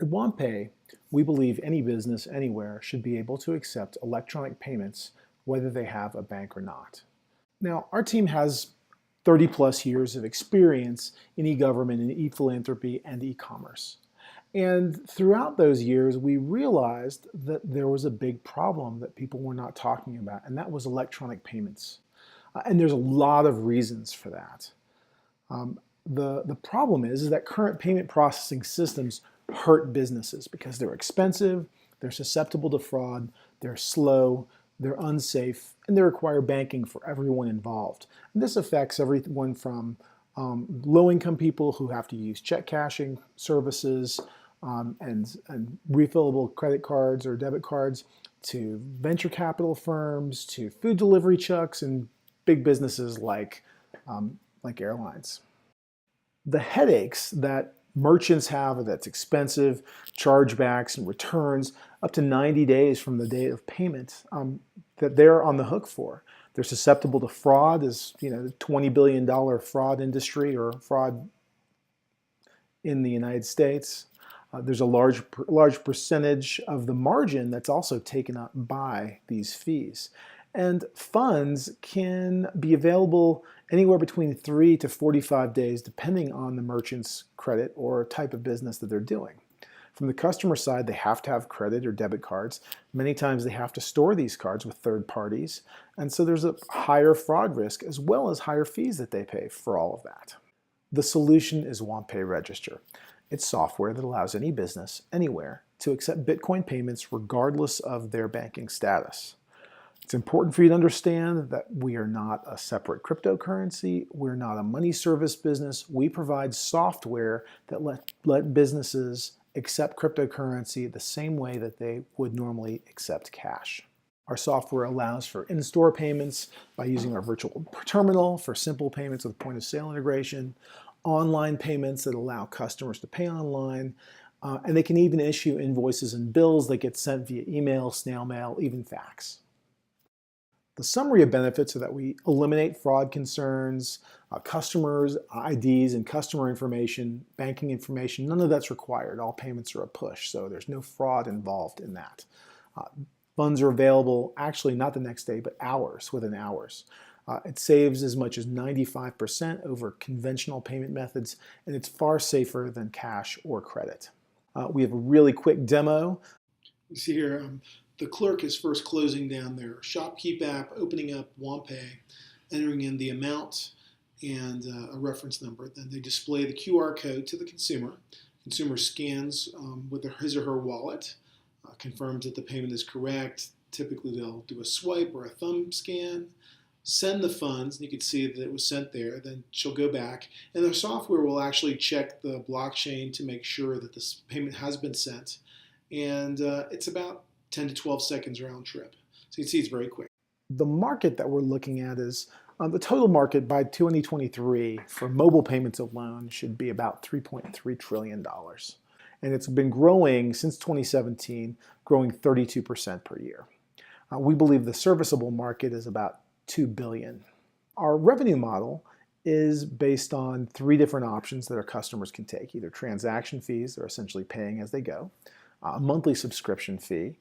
At Wampei, we believe any business anywhere should be able to accept electronic payments whether they have a bank or not. Now, our team has 30 plus years of experience in e-government and e-philanthropy and e-commerce. And throughout those years, we realized that there was a big problem that people were not talking about, and that was electronic payments. And there's a lot of reasons for that. The problem is that current payment processing systems hurt businesses because they're expensive, they're susceptible to fraud, they're slow, they're unsafe, and they require banking for everyone involved. And this affects everyone from low-income people who have to use check cashing services and refillable credit cards or debit cards, to venture capital firms, to food delivery trucks, and big businesses like airlines. The headaches that merchants have that's expensive, chargebacks and returns up to 90 days from the date of payment that they're on the hook for. They're susceptible to fraud, as the $20 billion fraud industry or fraud in the United States. There's a large percentage of the margin that's also taken up by these fees. And funds can be available anywhere between 3 to 45 days, depending on the merchant's credit or type of business that they're doing. From the customer side, they have to have credit or debit cards. Many times they have to store these cards with third parties. And so there's a higher fraud risk as well as higher fees that they pay for all of that. The solution is Wampei Register. It's software that allows any business, anywhere, to accept Bitcoin payments regardless of their banking status. It's important for you to understand that we are not a separate cryptocurrency. We're not a money service business. We provide software that let businesses accept cryptocurrency the same way that they would normally accept cash. Our software allows for in-store payments by using our virtual terminal for simple payments with point-of-sale integration, online payments that allow customers to pay online, and they can even issue invoices and bills that get sent via email, snail mail, even fax. The summary of benefits are that we eliminate fraud concerns, customers' IDs and customer information, banking information. None of that's required. All payments are a push, so there's no fraud involved in that. Funds are available actually not the next day, but within hours. It saves as much as 95% over conventional payment methods, and it's far safer than cash or credit. We have a really quick demo. You see here, the clerk is first closing down their ShopKeep app, opening up Wampei, entering in the amount and a reference number. Then they display the QR code to the consumer. Consumer scans with his or her wallet, confirms that the payment is correct. Typically they'll do a swipe or a thumb scan, send the funds, and you can see that it was sent there. Then she'll go back, and the software will actually check the blockchain to make sure that this payment has been sent. And it's about 10 to 12 seconds round trip. So you can see it's very quick. The market that we're looking at is the total market by 2023 for mobile payments alone should be about $3.3 trillion. And it's been growing since 2017, growing 32% per year. We believe the serviceable market is about $2 billion. Our revenue model is based on 3 different options that our customers can take, either transaction fees, they're essentially paying as they go, a monthly subscription fee,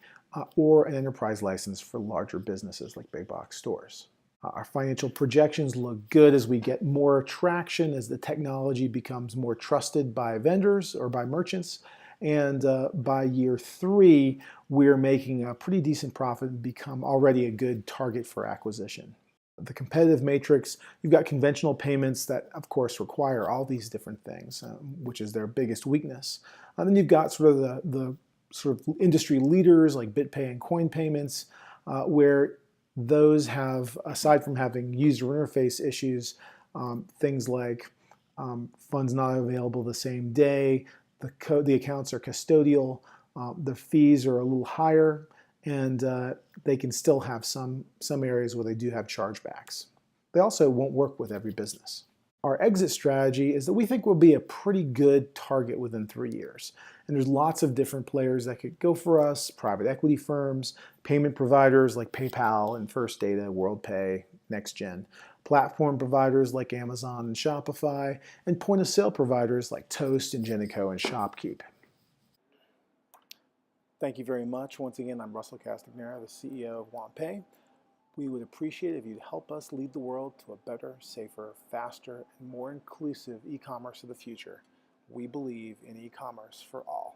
or an enterprise license for larger businesses like big box stores. Our financial projections look good as we get more traction, as the technology becomes more trusted by vendors or by merchants. And by year 3, we're making a pretty decent profit and become already a good target for acquisition. The competitive matrix, you've got conventional payments that, of course, require all these different things, which is their biggest weakness. And then you've got sort of the sort of industry leaders like BitPay and Coin Payments, where those have, aside from having user interface issues, things like funds not available the same day, the accounts are custodial, the fees are a little higher, and they can still have some areas where they do have chargebacks. They also won't work with every business. Our exit strategy is that we think we'll be a pretty good target within 3 years. And there's lots of different players that could go for us, private equity firms, payment providers like PayPal and First Data, WorldPay, NextGen, platform providers like Amazon and Shopify, and point-of-sale providers like Toast, Ingenico, and ShopKeep. Thank you very much. Once again, I'm Russell Castagnera, the CEO of Wampei. We would appreciate it if you'd help us lead the world to a better, safer, faster, and more inclusive e-commerce of the future. We believe in e-commerce for all.